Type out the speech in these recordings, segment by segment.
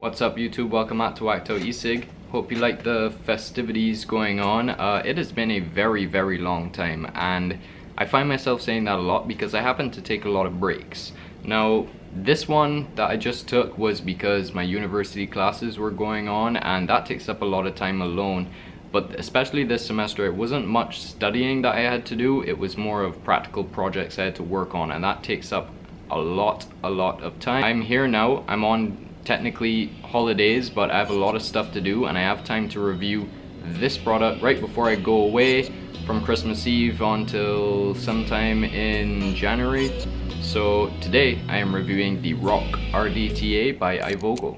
What's up YouTube, welcome back to Whacked Out E-Cig. Hope you like the festivities going on. It has been a very long time, and I find myself saying that a lot because I happen to take a lot of breaks. Now this one that I just took was because my university classes were going on, and that takes up a lot of time alone. But especially this semester, it wasn't much studying that I had to do, it was more of practical projects I had to work on, and that takes up a lot of time. I'm here now, I'm on technically holidays, but I have a lot of stuff to do and I have time to review this product right before I go away from Christmas Eve until sometime in January. So today I am reviewing the Rock RDTA by Ivogo.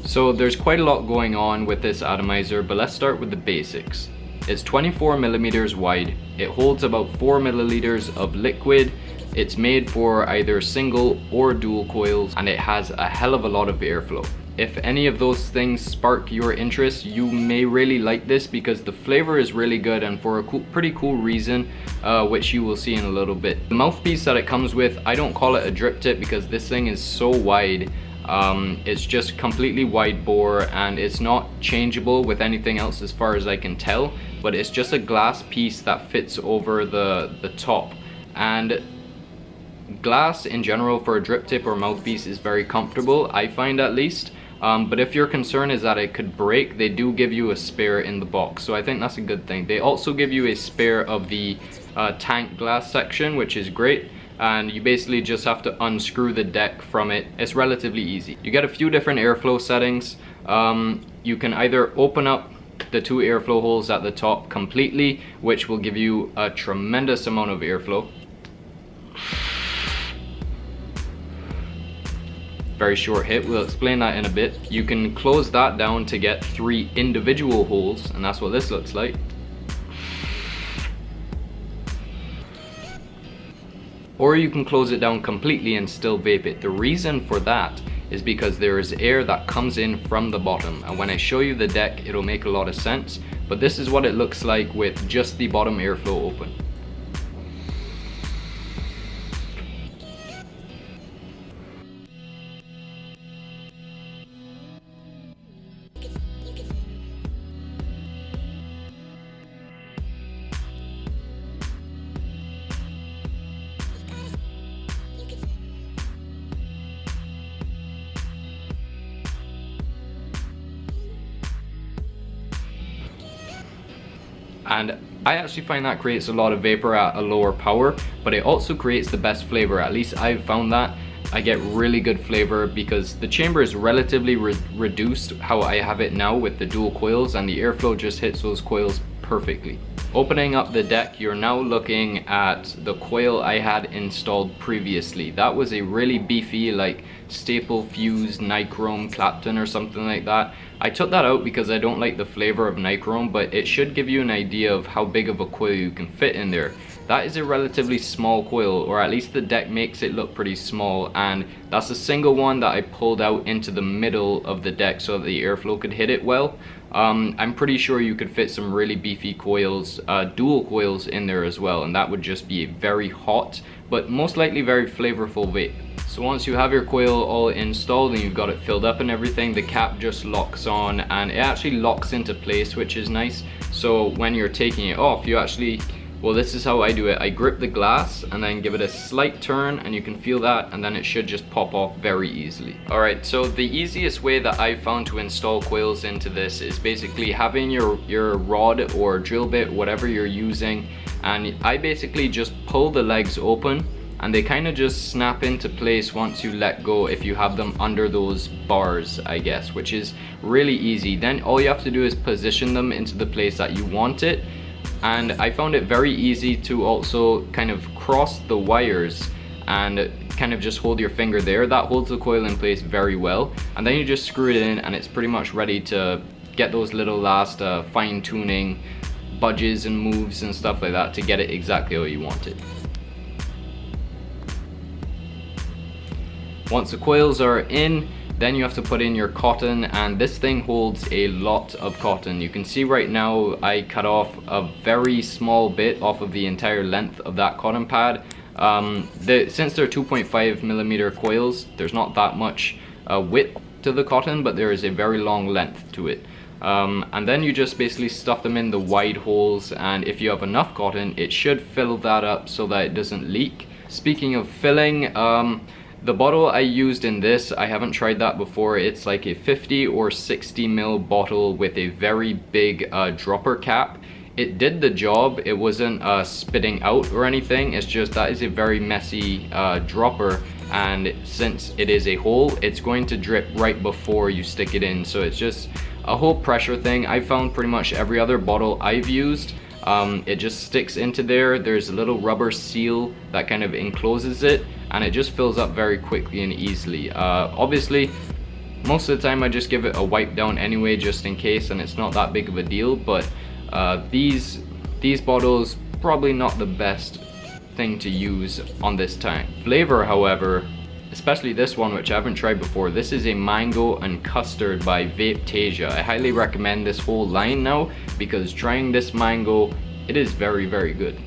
So there's quite a lot going on with this atomizer, but let's start with the basics. It's 24 millimeters wide, it holds about 4 milliliters of liquid, it's made for either single or dual coils, and it has a hell of a lot of airflow. If any of those things spark your interest, you may really like this because the flavor is really good and for a pretty cool reason, which you will see in a little bit. The mouthpiece that it comes with, I don't call it a drip tip because this thing is so wide. It's just completely wide bore and it's not changeable with anything else as far as I can tell, but it's just a glass piece that fits over the top. And glass in general for a drip tip or mouthpiece is very comfortable, I find at least. But if your concern is that it could break, they do give you a spare in the box, so I think that's a good thing. They also give you a spare of the tank glass section, which is great. And you basically just have to unscrew the deck from it. It's relatively easy. You get a few different airflow settings. You can either open up the two airflow holes at the top completely, which will give you a tremendous amount of airflow. Very short hit, we'll explain that in a bit. You can close that down to get 3 individual holes, and that's what this looks like. Or you can close it down completely and still vape it. The reason for that is because there is air that comes in from the bottom, and when I show you the deck it'll make a lot of sense, but this is what it looks like with just the bottom airflow open. And I actually find that creates a lot of vapor at a lower power, but it also creates the best flavor. At least I've found that. I get really good flavor because the chamber is relatively reduced how I have it now with the dual coils, and the airflow just hits those coils perfectly. Opening up the deck, you're now looking at the coil I had installed previously. That was a really beefy, like staple fused nichrome Clapton or something like that. I took that out because I don't like the flavor of nichrome, but it should give you an idea of how big of a coil you can fit in there. That is a relatively small coil, or at least the deck makes it look pretty small, and that's a single one that I pulled out into the middle of the deck so that the airflow could hit it well. I'm pretty sure you could fit some really beefy coils, dual coils in there as well, and that would just be a very hot but most likely very flavorful vape. So once you have your coil all installed and you've got it filled up and everything, the cap just locks on, and it actually locks into place, which is nice. So when you're taking it off, you actually, well, this is how I do it. I grip the glass and then give it a slight turn, and you can feel that, and then it should just pop off very easily. Alright, so the easiest way that I've found to install coils into this is basically having your rod or drill bit, whatever you're using, and I basically just pull the legs open, and they kind of just snap into place once you let go if you have them under those bars, I guess, which is really easy. Then all you have to do is position them into the place that you want it. And I found it very easy to also kind of cross the wires and kind of just hold your finger there. That holds the coil in place very well, and then you just screw it in and it's pretty much ready to get those little last fine-tuning budges and moves and stuff like that to get it exactly how you want it. Once the coils are in, Then you have to put in your cotton, and this thing holds a lot of cotton. You can see right now I cut off a very small bit off of the entire length of that cotton pad. Since they're 2.5mm coils, there's not that much width to the cotton, but there is a very long length to it. And then you just basically stuff them in the wide holes, and if you have enough cotton, it should fill that up so that it doesn't leak. Speaking of filling, the bottle I used in this, I haven't tried that before. It's like a 50 or 60ml bottle with a very big dropper cap. It did the job. It wasn't spitting out or anything. It's just that is a very messy dropper, and since it is a hole, it's going to drip right before you stick it in. So it's just a whole pressure thing. I found pretty much every other bottle I've used, it just sticks into there. There's a little rubber seal that kind of encloses it, and it just fills up very quickly and easily. Obviously, most of the time I just give it a wipe down anyway, just in case, and it's not that big of a deal. But these bottles, probably not the best thing to use on this time. Flavor, however, especially this one, which I haven't tried before, this is a mango and custard by Vaptasia. I highly recommend this whole line now, because trying this mango, it is very, very good.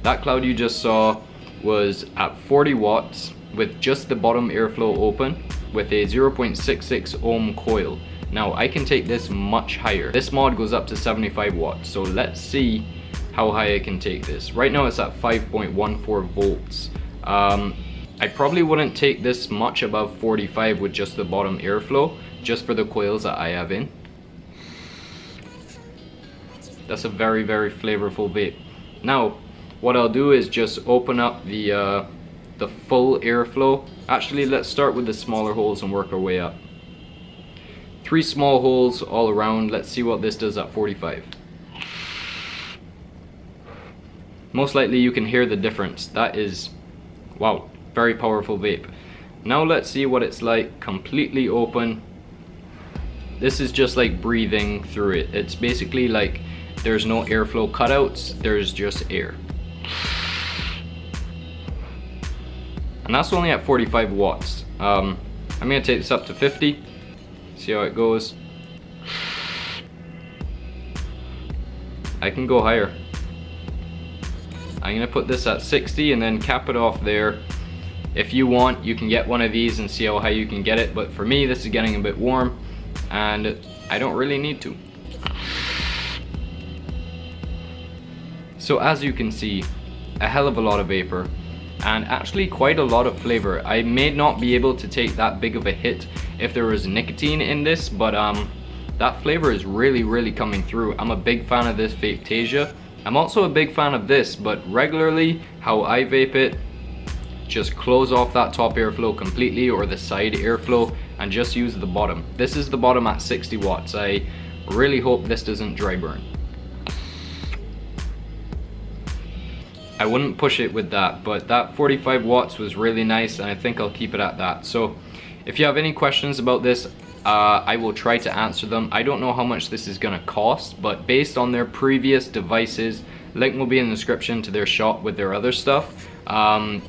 That cloud you just saw was at 40 watts with just the bottom airflow open with a 0.66 ohm coil. Now I can take this much higher. This mod goes up to 75 watts, so let's see how high I can take this. Right now it's at 5.14 volts. I probably wouldn't take this much above 45 with just the bottom airflow, just for the coils that I have in. That's a very, very flavorful vape. Now what I'll do is just open up the full airflow. Actually, let's start with the smaller holes and work our way up. 3 small holes all around. Let's see what this does at 45. Most likely you can hear the difference. That is, wow, very powerful vape. Now let's see what it's like completely open. This is just like breathing through it. It's basically like there's no airflow cutouts, there's just air. And that's only at 45 watts. I'm gonna take this up to 50, see how it goes. I can go higher. I'm gonna put this at 60 and then cap it off there. If you want, you can get one of these and see how high you can get it, but for me, this is getting a bit warm and I don't really need to. So as you can see, a hell of a lot of vapor and actually quite a lot of flavor. I may not be able to take that big of a hit if there was nicotine in this, but that flavor is really, really coming through. I'm a big fan of this Vaptasia. I'm also a big fan of this, but regularly how I vape it, just close off that top airflow completely or the side airflow and just use the bottom. This is the bottom at 60 watts. I really hope this doesn't dry burn. I wouldn't push it with that, but that 45 watts was really nice and I think I'll keep it at that. So if you have any questions about this, I will try to answer them. I don't know how much this is gonna cost, but based on their previous devices, link will be in the description to their shop with their other stuff.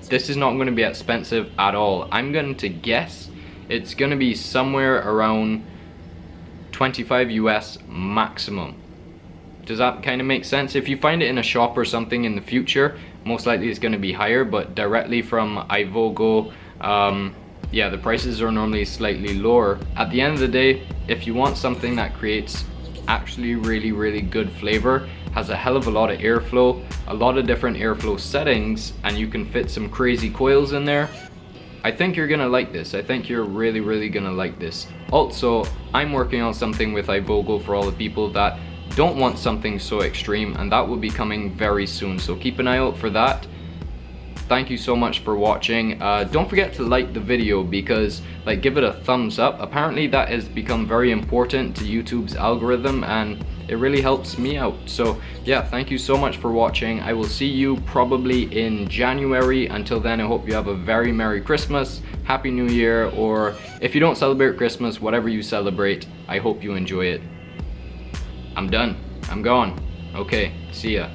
This is not gonna be expensive at all. I'm going to guess it's gonna be somewhere around 25 US maximum. Does that kind of make sense? If you find it in a shop or something in the future, most likely it's going to be higher, but directly from Ivogo, yeah, the prices are normally slightly lower. At the end of the day, if you want something that creates actually really, really good flavor, has a hell of a lot of airflow, a lot of different airflow settings, and you can fit some crazy coils in there, I think you're gonna like this. I think you're really, really gonna like this. Also, I'm working on something with Ivogo for all the people that don't want something so extreme, and that will be coming very soon, so keep an eye out for that. Thank you so much for watching. Don't forget to like the video, because give it a thumbs up. Apparently that has become very important to YouTube's algorithm and it really helps me out. So yeah, thank you so much for watching. I will see you probably in January. Until then, I hope you have a very Merry Christmas, Happy New Year, or if you don't celebrate Christmas, whatever you celebrate, I hope you enjoy it. I'm done. I'm gone. Okay, see ya.